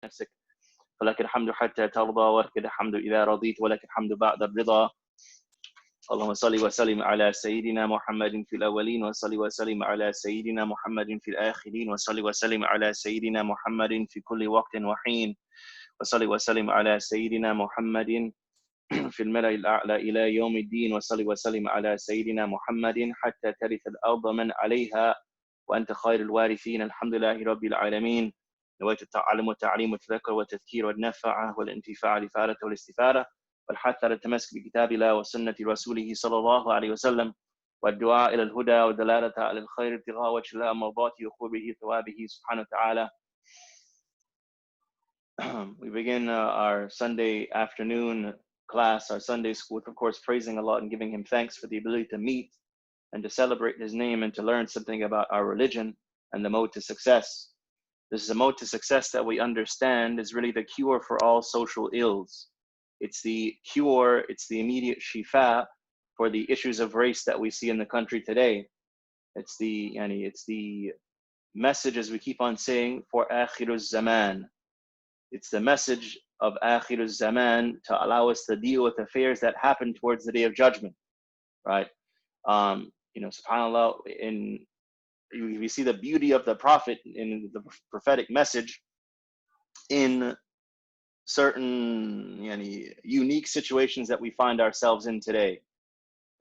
نفسك فلك الحمد حتى ترضى ولك الحمد إذا رضيت ولك الحمد بعد الرضا. اللهم صل وسلم على سيدنا محمد في الأولين وصل وسلم على سيدنا محمد في الآخرين وصل وسلم على سيدنا محمد في كل وقت وحين وصل وسلم على سيدنا محمد في الملأ الأعلى إلى يوم الدين وصل وسلم على سيدنا محمد حتى ترث الأرض من عليها وأنت خير الوارثين. الحمد لله رب العالمين. نويت التعلم والتعليم والتذكر والتذكير والنفع والانتفاع لفعالة والاستفادة والحث على التمسك بكتاب الله وسنة رسوله صلى الله عليه وسلم والدعاء إلى الهدى والدلالة على الخير ابتغاء وجه الله مرضاته وقربه ثوابه سبحانه وتعالى. We begin our Sunday afternoon class, our Sunday school, with, of course, praising Allah and giving Him thanks for the ability to meet and to celebrate His name and to learn something about our religion and the mode to success. This is a mode to success that we understand is really the cure for all social ills. It's the cure, it's the immediate shifa for the issues of race that we see in the country today. It's the message, as we keep on saying, for Akhiruz Zaman. It's the message of Akhiruz Zaman to allow us to deal with affairs that happen towards the Day of Judgment, right? SubhanAllah, we see the beauty of the Prophet in the prophetic message in certain unique situations that we find ourselves in today.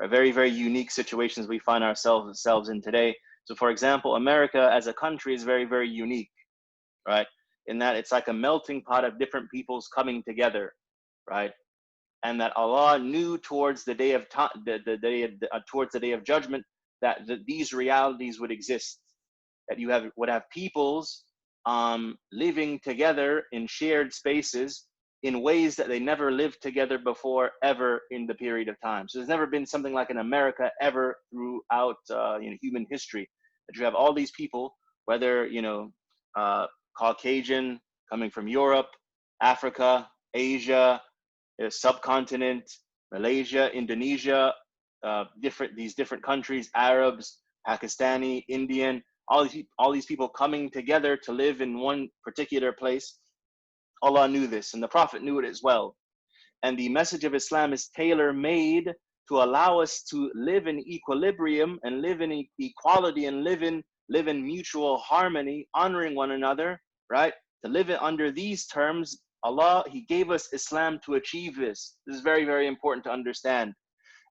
Very, very unique situations we find ourselves in today. So, for example, America as a country is very, very unique, right? In that it's like a melting pot of different peoples coming together, right? And that Allah knew towards the day of towards the Day of Judgment that these realities would exist, that you would have peoples living together in shared spaces in ways that they never lived together before ever in the period of time. So there's never been something like in America ever throughout human history, that you have all these people, whether Caucasian, coming from Europe, Africa, Asia, subcontinent, Malaysia, Indonesia, these different countries, Arabs, Pakistani, Indian, all these people coming together to live in one particular place. Allah knew this, and the Prophet knew it as well. And the message of Islam is tailor-made to allow us to live in equilibrium and live in equality and live in mutual harmony, honoring one another, right? To live it under these terms, Allah, He gave us Islam to achieve this. This is very, very important to understand.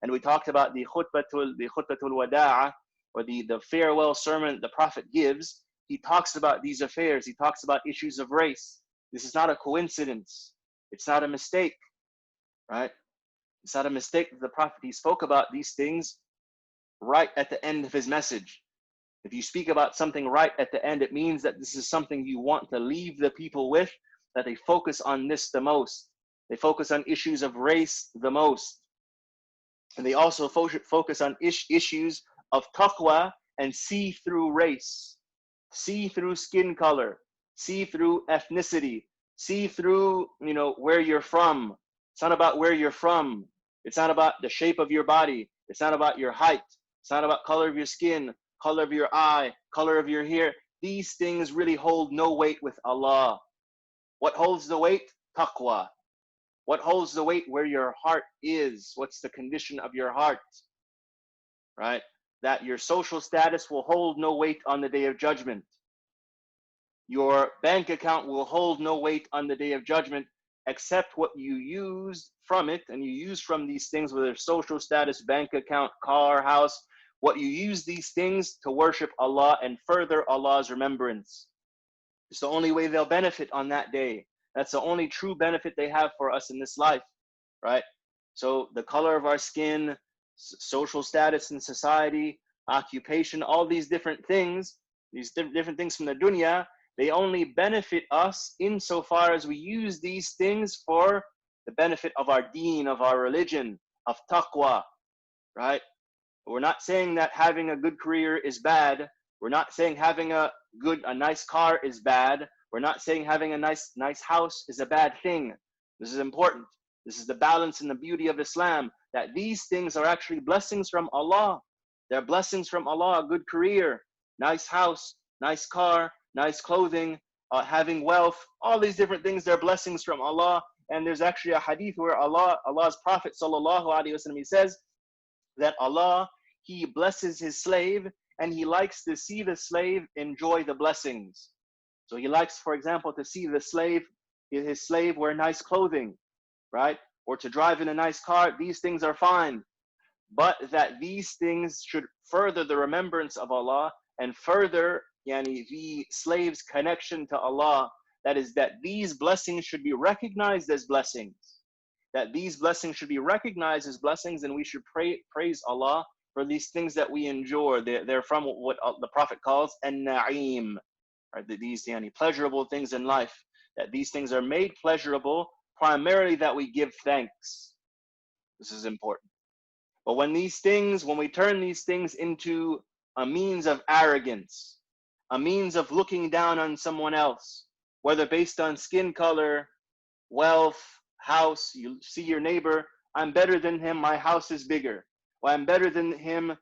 And we talked about the khutbatul wada'a, or the farewell sermon the Prophet gives. He talks about these affairs. He talks about issues of race. This is not a coincidence. It's not a mistake, right? It's not a mistake that the Prophet, he spoke about these things right at the end of his message. If you speak about something right at the end, it means that this is something you want to leave the people with, that they focus on this the most. They focus on issues of race the most. And they also focus on issues of taqwa and see through race, see through skin color, see through ethnicity, see through, where you're from. It's not about where you're from. It's not about the shape of your body. It's not about your height. It's not about color of your skin, color of your eye, color of your hair. These things really hold no weight with Allah. What holds the weight? Taqwa. What holds the weight? Where your heart is. What's the condition of your heart? Right? That your social status will hold no weight on the Day of Judgment. Your bank account will hold no weight on the Day of Judgment, except what you use from it, and you use from these things, whether social status, bank account, car, house, what you use these things to worship Allah and further Allah's remembrance. It's the only way they'll benefit on that day. That's the only true benefit they have for us in this life, right? So the color of our skin, social status in society, occupation, all these different things, different things from the dunya, they only benefit us insofar as we use these things for the benefit of our deen, of our religion, of taqwa, right? We're not saying that having a good career is bad. We're not saying having a nice car is bad. We're not saying having a nice house is a bad thing. This is important. This is the balance and the beauty of Islam, that these things are actually blessings from Allah. They're blessings from Allah. A good career, nice house, nice car, nice clothing, having wealth, all these different things, they're blessings from Allah. And there's actually a hadith where Allah's Prophet sallallahu alaihi wasallam, he says that Allah, he blesses his slave and he likes to see the slave enjoy the blessings. So he likes, for example, to see the slave, his slave wear nice clothing, right? Or to drive in a nice car. These things are fine, but that these things should further the remembrance of Allah and further the slave's connection to Allah. That is, that these blessings should be recognized as blessings. That these blessings should be recognized as blessings, and we should praise Allah for these things that we enjoy. They're from what the Prophet calls an-na'im, right? These pleasurable things in life. That these things are made pleasurable primarily that we give thanks. This is important. But when we turn these things into a means of arrogance, a means of looking down on someone else, whether based on skin color, wealth, house, you see your neighbor, I'm better than him, my house is bigger. Or I'm better than him,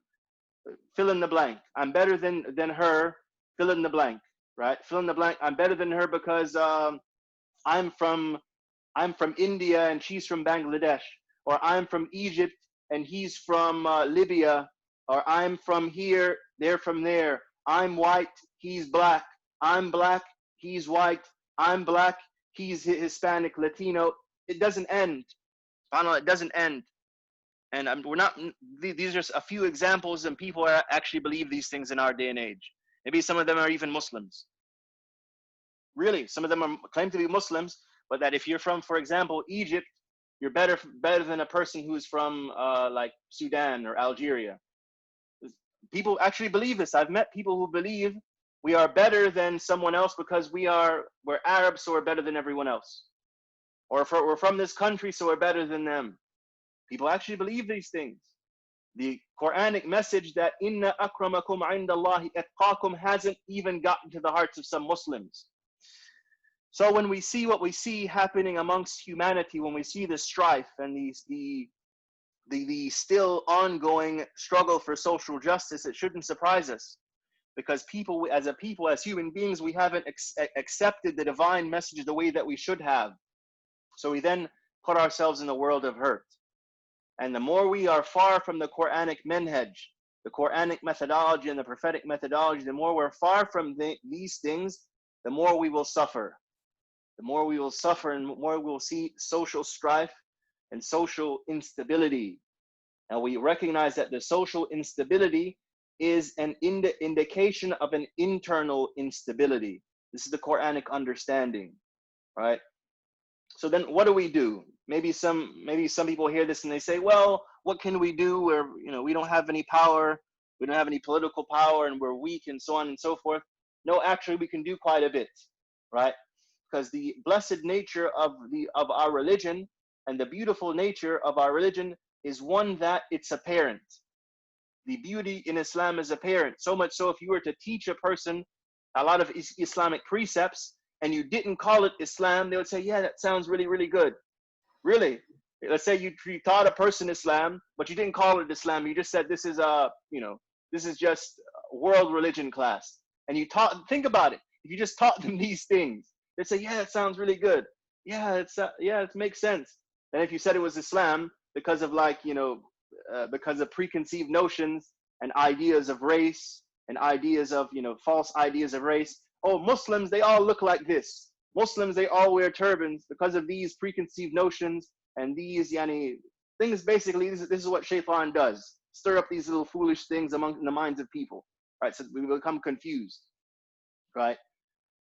fill in the blank. I'm better than her, fill in the blank, right? Fill in the blank. I'm better than her because I'm from India and she's from Bangladesh. Or I'm from Egypt and he's from Libya. Or I'm from here, they're from there. I'm white, he's black. I'm black, he's white. I'm black, he's Hispanic, Latino. It doesn't end. It doesn't end. And we're not, these are a few examples, and people actually believe these things in our day and age. Maybe some of them are even Muslims. Really, some of them claim to be Muslims, but that if you're from, for example, Egypt, you're better than a person who's from like Sudan or Algeria. People actually believe this. I've met people who believe we are better than someone else because we're Arabs, so we're better than everyone else. Or we're from this country, so we're better than them. People actually believe these things. The Quranic message that inna akramakum indallahi atqakum hasn't even gotten to the hearts of some Muslims. So when we see what we see happening amongst humanity, when we see the strife and the still ongoing struggle for social justice, it shouldn't surprise us, because as human beings, we haven't accepted the divine message the way that we should have. So we then put ourselves in the world of hurt. And the more we are far from the Quranic manhaj, the Quranic methodology and the prophetic methodology, the more we're far from these things, the more we will suffer. The more we will suffer and the more we will see social strife and social instability. And we recognize that the social instability is an indication of an internal instability. This is the Quranic understanding, right? So then what do? Maybe some people hear this and they say, well, what can we do where, we don't have any power, we don't have any political power, and we're weak, and so on and so forth. No, actually, we can do quite a bit, right? Because the blessed nature of our religion and the beautiful nature of our religion is one that it's apparent. The beauty in Islam is apparent. So much so, if you were to teach a person a lot of Islamic precepts and you didn't call it Islam, they would say, yeah, that sounds really, really good. Really? Let's say you taught a person Islam, but you didn't call it Islam. You just said, this is this is just world religion class. And think about it. If you just taught them these things, they'd say, yeah, that sounds really good. Yeah, it makes sense. And if you said it was Islam because of because of preconceived notions and ideas of race and ideas of, false ideas of race. Oh, Muslims, they all look like this. Muslims, they all wear turbans because of these preconceived notions and these things. Basically, this is what Shaitan does. Stir up these little foolish things in the minds of people, right? So we become confused, right?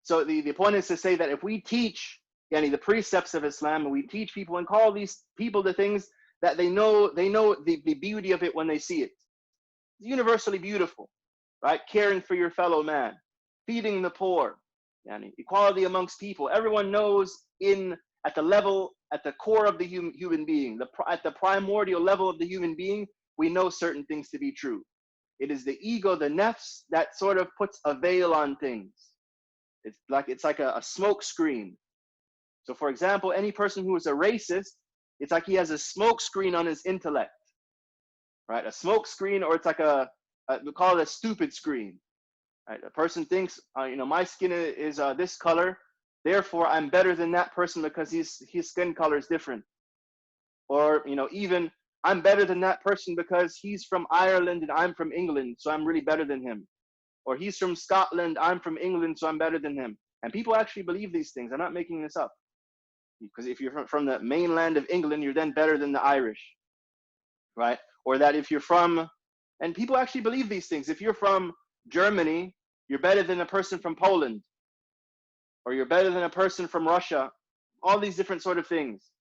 So the point is to say that if we teach the precepts of Islam, and we teach people and call these people the things that they know the beauty of it when they see it. It's universally beautiful, right? Caring for your fellow man, feeding the poor, equality amongst people. Everyone knows at the core of the human being, at the primordial level of the human being, we know certain things to be true. It is the ego, the nafs, that sort of puts a veil on things. It's like a smoke screen. So for example, any person who is a racist, it's like he has a smoke screen on his intellect, right? A smoke screen, or it's like we call it a stupid screen. Right? A person thinks, my skin is this color, therefore I'm better than that person because his skin color is different. Or, even I'm better than that person because he's from Ireland and I'm from England, so I'm really better than him. Or he's from Scotland, I'm from England, so I'm better than him. And people actually believe these things. I'm not making this up. Because if you're from the mainland of England, you're then better than the Irish, right? Or that if you're from, and people actually believe these things. If you're from Germany, you're better than a person from Poland, or you're better than a person from Russia. All these different sort of things.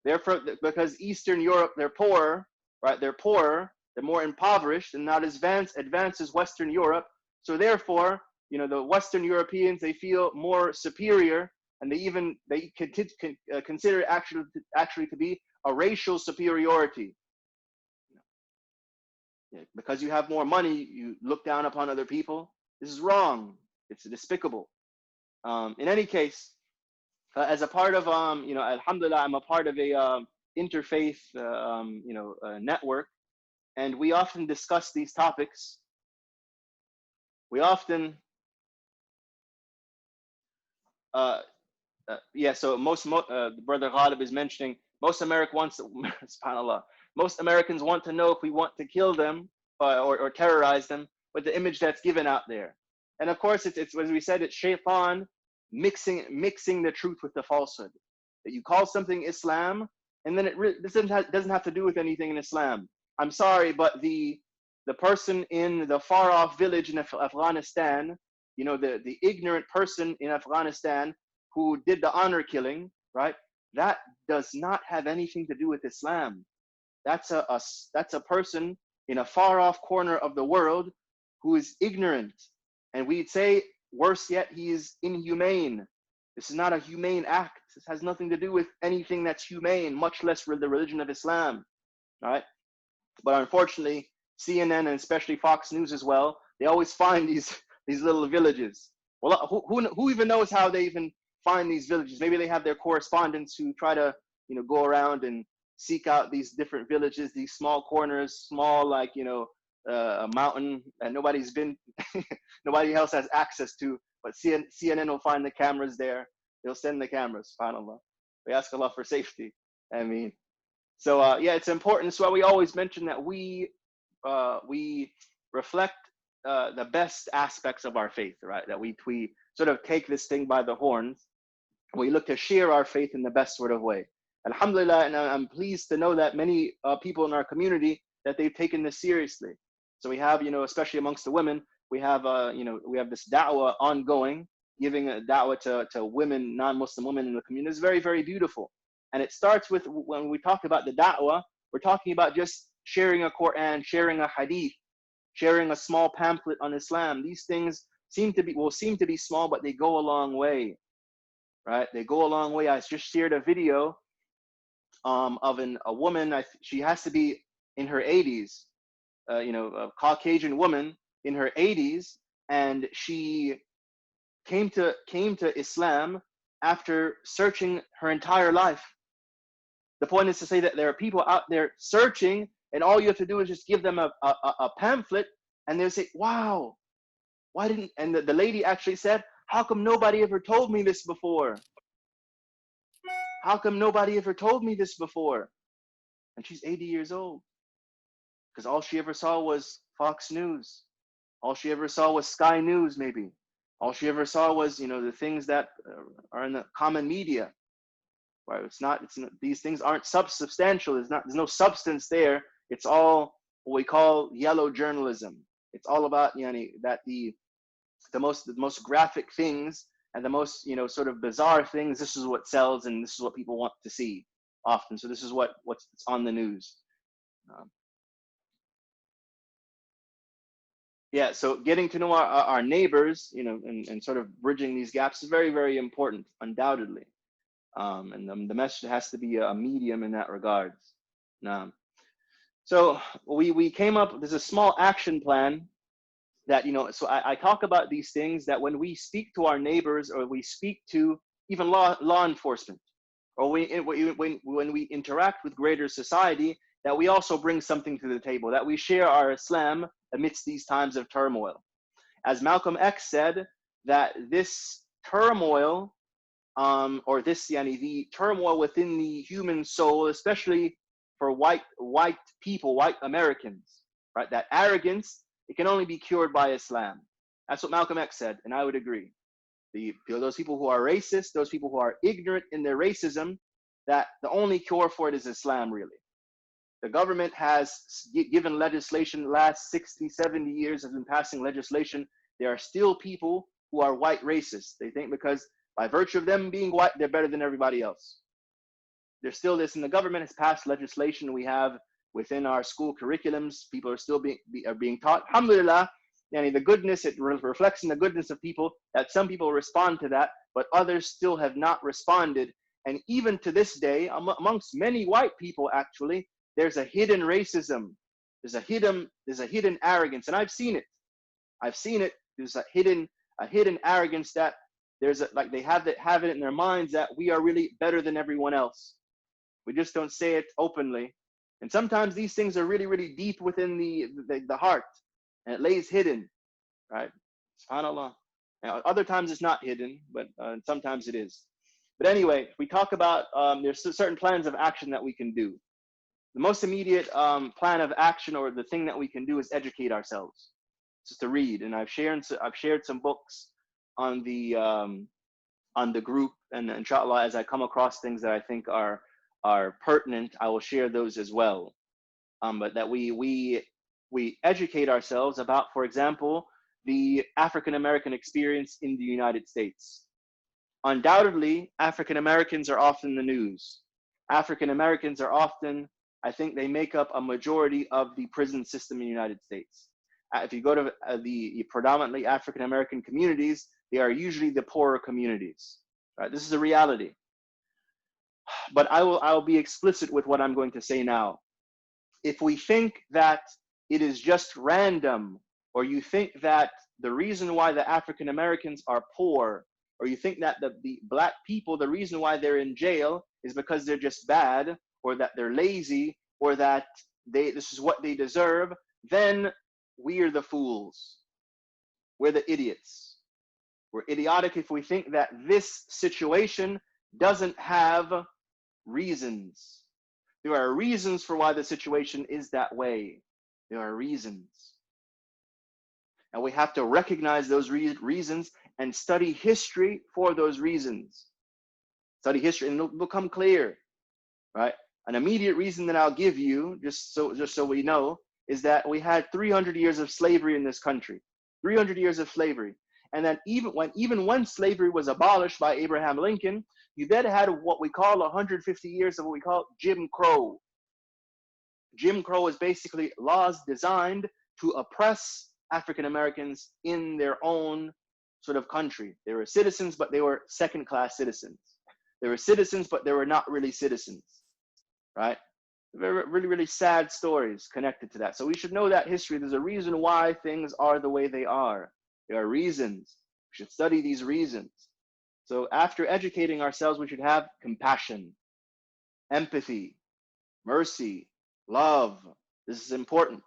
Because Eastern Europe, they're poor, right? They're poorer, they're more impoverished, and not as advanced as Western Europe. So therefore, the Western Europeans, they feel more superior, and they consider it actually to be a racial superiority. Because you have more money, you look down upon other people. This is wrong. It's despicable. In any case, as a part of alhamdulillah, I'm a part of a interfaith network, and we often discuss these topics. We often so Brother Ghalib is mentioning most Americans subhanallah, most Americans want to know if we want to kill them or terrorize them with the image that's given out there. And of course, it's as we said, it's shaitan mixing the truth with the falsehood. That you call something Islam, and then this doesn't have to do with anything in Islam. I'm sorry, but the person in the far off village in Afghanistan, the ignorant person in Afghanistan who did the honor killing, right? That does not have anything to do with Islam. That's a person in a far off corner of the world who is ignorant. And we'd say, worse yet, he is inhumane. This is not a humane act. This has nothing to do with anything that's humane, much less the religion of Islam, right? But unfortunately, CNN and especially Fox News as well, they always find these little villages. Well, who even knows how they even find these villages? Maybe they have their correspondents who try to, go around and seek out these different villages, these small corners, small a mountain that nobody's been, nobody else has access to. But CNN will find the cameras there. They'll send the cameras. SubhanAllah. We ask Allah for safety. I mean, so it's important. So we always mention that we reflect the best aspects of our faith, right? That we sort of take this thing by the horns. We look to share our faith in the best sort of way. Alhamdulillah, and I'm pleased to know that many people in our community, that they've taken this seriously. So we have, especially amongst the women, we have this da'wah ongoing, giving a da'wah to women, non-Muslim women in the community. It's very, very beautiful. And it starts with, when we talk about the da'wah, we're talking about just sharing a Quran, sharing a hadith, sharing a small pamphlet on Islam. These things seem to be small, but they go a long way, right? They go a long way. I just shared a video of a woman. She has to be in her 80s, a Caucasian woman in her 80s, and she came to Islam after searching her entire life. The point is to say that there are people out there searching, and all you have to do is just give them a pamphlet, and they'll say, wow, why didn't, and the lady actually said, how come nobody ever told me this before? How come nobody ever told me this before? And she's 80 years old. Because all she ever saw was Fox News. All she ever saw was Sky News, maybe. All she ever saw was, the things that are in the common media. Right? It's not, these things aren't substantial. There's no substance there. It's all what we call yellow journalism. It's all about, that the most graphic things and the most, sort of bizarre things, this is what sells, and this is what people want to see often. So this is what's on the news. So getting to know our neighbors, and sort of bridging these gaps is very, very important, undoubtedly. And the message has to be a medium in that regards. So we came up, there's a small action plan that, so I talk about these things, that when we speak to our neighbors, or we speak to even law enforcement, or when we interact with greater society, that we also bring something to the table, that we share our Islam amidst these times of turmoil. As Malcolm X said, that this turmoil, or this, the turmoil within the human soul, especially for white people, white Americans, right? That arrogance, it can only be cured by Islam. That's what Malcolm X said, and I would agree. Those people who are racist, those people who are ignorant in their racism, that the only cure for it is Islam, really. The government has given legislation, the last 60, 70 years has been passing legislation. There are still people who are white racists. They think because by virtue of them being white, they're better than everybody else. There's still this, and the government has passed legislation. We have within our school curriculums, people are still being taught. Alhamdulillah, the goodness, it reflects in the goodness of people that some people respond to that, but others still have not responded. And even to this day, amongst many white people, actually, there's a hidden racism. There's a hidden arrogance, and I've seen it. There's a hidden arrogance that there's like they have it in their minds that we are really better than everyone else. We just don't say it openly. And sometimes these things are really, really deep within the heart, and it lays hidden, right? SubhanAllah. Now, other times it's not hidden, but sometimes it is. But anyway, we talk about there's certain plans of action that we can do. The most immediate plan of action, or the thing that we can do, is educate ourselves. Just to read, and I've shared some books on the group, and inshallah, as I come across things that I think are pertinent, I will share those as well. But that we educate ourselves about, for example, the African American experience in the United States. Undoubtedly, African Americans are often in the news. African Americans are often, I think they make up a majority of the prison system in the United States. If you go to the predominantly African American communities, they are usually the poorer communities. Right? This is a reality. But I will be explicit with what I'm going to say now. If we think that it is just random, or you think that the reason why the African Americans are poor, or you think that the black people, the reason why they're in jail is because they're just bad, or that they're lazy, or that this is what they deserve, then we're the fools. We're the idiots. We're idiotic if we think that this situation doesn't have reasons. There are reasons for why the situation is that way. There are reasons. And we have to recognize those reasons and study history for those reasons. Study history and it'll become clear, right? An immediate reason that I'll give you, just so we know, is that we had 300 years of slavery in this country. 300 years of slavery. And then even when slavery was abolished by Abraham Lincoln, you then had what we call 150 years of what we call Jim Crow. Jim Crow is basically laws designed to oppress African Americans in their own sort of country. They were citizens, but they were second-class citizens. They were citizens, but they were not really citizens, right? Very, really, really sad stories connected to that. So we should know that history. There's a reason why things are the way they are. There are reasons. We should study these reasons. So after educating ourselves, we should have compassion, empathy, mercy, love. This is important.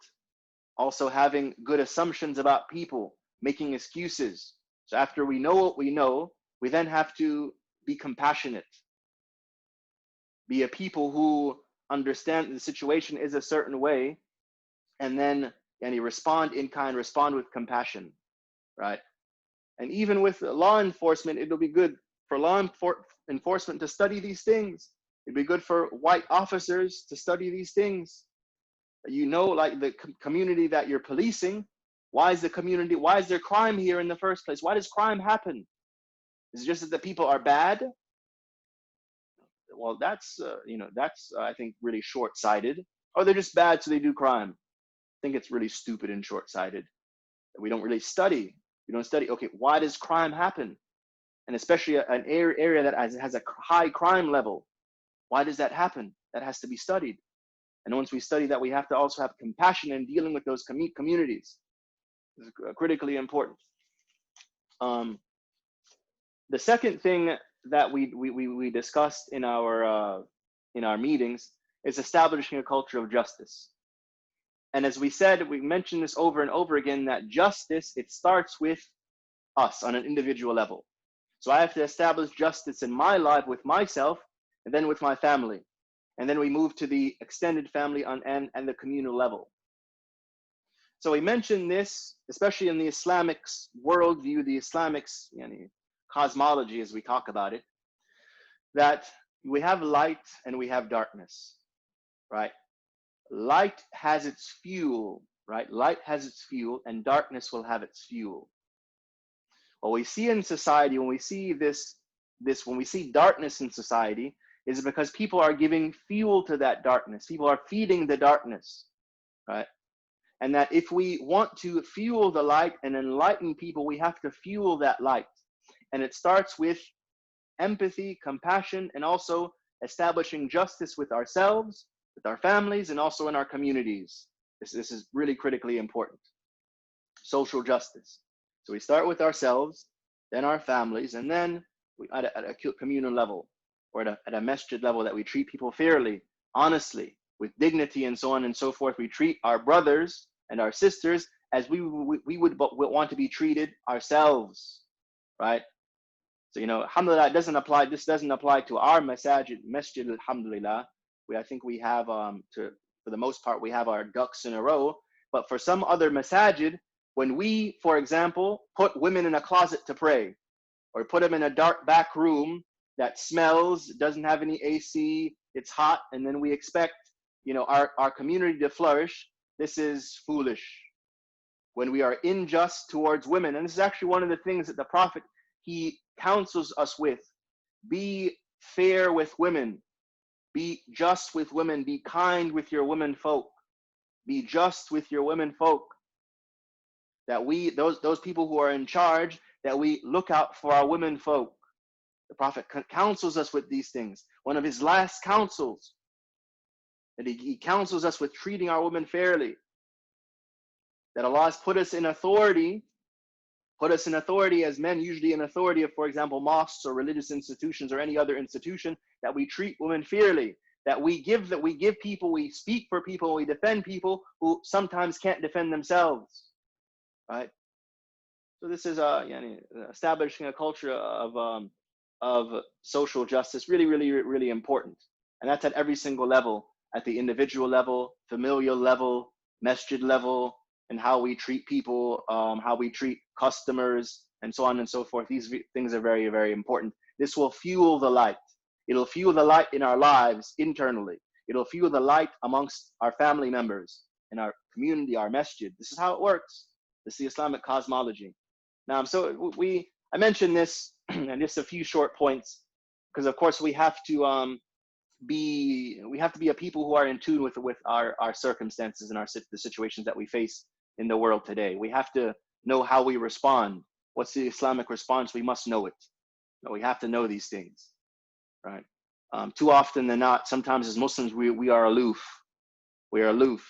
Also having good assumptions about people, making excuses. So after we know what we know, we then have to be compassionate. Be a people who understand the situation is a certain way, and then respond in kind, respond with compassion, right? And even with law enforcement, it'll be good for law enforcement to study these things. It'd be good for white officers to study these things. You know, like the community that you're policing, why is there crime here in the first place? Why does crime happen? Is it just that the people are bad? Well, that's I think really short-sighted. Or they're just bad, so they do crime. I think it's really stupid and short-sighted. We don't really study. We don't study, okay, why does crime happen? And especially an area that has a high crime level. Why does that happen? That has to be studied. And once we study that, we have to also have compassion in dealing with those communities. This is critically important. The second thing that we discussed in our meetings is establishing a culture of justice. And as we said, we mentioned this over and over again, that justice, it starts with us on an individual level. So I have to establish justice in my life with myself, and then with my family. And then we move to the extended family and the communal level. So we mentioned this, especially in the Islamic worldview, the Islamic cosmology, as we talk about it, that we have light and we have darkness, right? Light has its fuel, right? Light has its fuel, and darkness will have its fuel. What we see in society, when we see when we see darkness in society, is because people are giving fuel to that darkness. People are feeding the darkness, right? And that if we want to fuel the light and enlighten people, we have to fuel that light. And it starts with empathy, compassion, and also establishing justice with ourselves, with our families, and also in our communities. This is really critically important. Social justice. So we start with ourselves, then our families, and then at a communal level, or at a masjid level, that we treat people fairly, honestly, with dignity, and so on and so forth. We treat our brothers and our sisters as we would want to be treated ourselves, right? So, alhamdulillah, this doesn't apply to our masjid, alhamdulillah. I think we have, for the most part, we have our ducks in a row. But for some other masajid, when we, for example, put women in a closet to pray, or put them in a dark back room that smells, doesn't have any AC, it's hot, and then we expect, our community to flourish, this is foolish. When we are unjust towards women, and this is actually one of the things that the Prophet, he counsels us with: be fair with women, be just with women, be kind with your women folk, be just with your women folk. That we, those people who are in charge, that we look out for our women folk. The Prophet counsels us with these things. One of his last counsels, that he counsels us with treating our women fairly. That Allah has put us in authority as men, usually in authority of, for example, mosques or religious institutions or any other institution, that we treat women fairly. That we give people, we speak for people, we defend people who sometimes can't defend themselves, right? So this is establishing a culture of social justice, really, really, really important. And that's at every single level, at the individual level, familial level, masjid level, and how we treat people, how we treat customers, and so on and so forth. These things are very, very important. This will fuel the light. It'll fuel the light in our lives internally. It'll fuel the light amongst our family members, in our community, our masjid. This is how it works. This is the Islamic cosmology. Now, so I mentioned this, and just a few short points, because of course we have to be a people who are in tune with our circumstances and the situations that we face in the world today. We have to know how we respond. What's the Islamic response? We must know it. We have to know these things, right? Too often than not, sometimes as Muslims, we are aloof. We are aloof.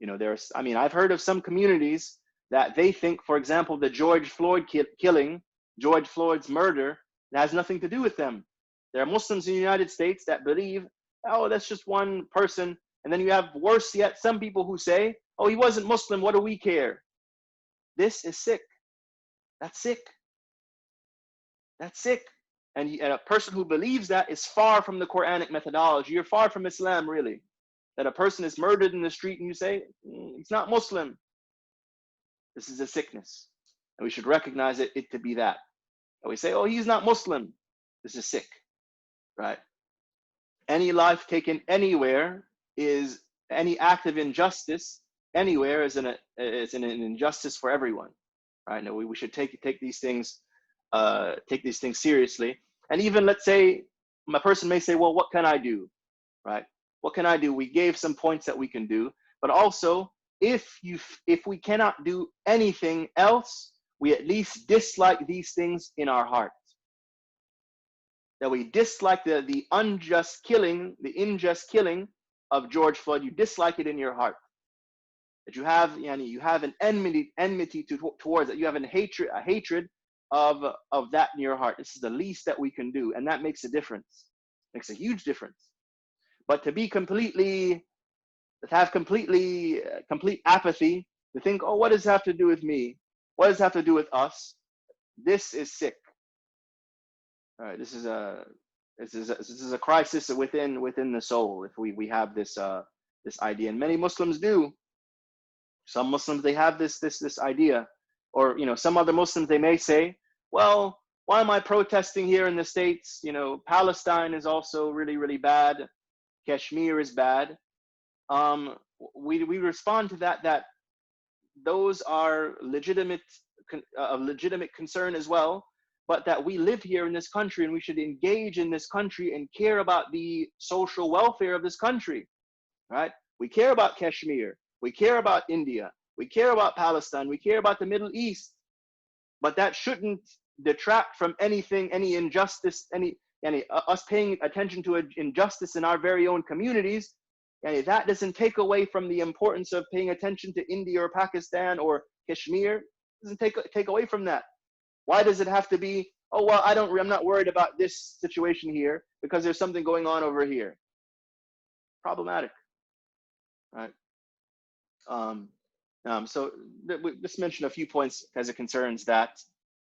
I've heard of some communities that they think, for example, the George Floyd killing, George Floyd's murder, it has nothing to do with them. There are Muslims in the United States that believe, oh, that's just one person. And then you have, worse yet, some people who say, oh, he wasn't Muslim, what do we care? This is sick. That's sick. That's sick. And a person who believes that is far from the Quranic methodology. You're far from Islam, really. That a person is murdered in the street and you say, he's not Muslim. This is a sickness. And we should recognize it to be that. And we say, oh, he's not Muslim. This is sick, right? Any life taken anywhere is, any act of injustice anywhere is an injustice for everyone, right? No, we should take these things seriously. And even, let's say, a person may say, well, what can I do, right? What can I do? We gave some points that we can do, but also, if we cannot do anything else, we at least dislike these things in our heart. That we dislike the unjust killing, the unjust killing of George Floyd. You dislike it in your heart. That you have an enmity towards it. You have a hatred of that in your heart. This is the least that we can do, and that makes a difference. Makes a huge difference. But to be completely that have complete apathy, to think, oh, what does it have to do with me? What does it have to do with us? This is sick. All right, this is a crisis within the soul. If we have this idea, and many Muslims do. Some Muslims, they have this idea, or some other Muslims, they may say, well, why am I protesting here in the States? Palestine is also really, really bad. Kashmir is bad. We respond to that those are of legitimate concern as well, but that we live here in this country and we should engage in this country and care about the social welfare of this country, right? We care about Kashmir, we care about India, we care about Palestine, we care about the Middle East, but that shouldn't detract from any injustice, any us paying attention to injustice in our very own communities. And that doesn't take away from the importance of paying attention to India or Pakistan or Kashmir. It doesn't take away from that. Why does it have to be, oh, well, I'm not worried about this situation here because there's something going on over here? Problematic, right? So we just mentioned a few points as it concerns that.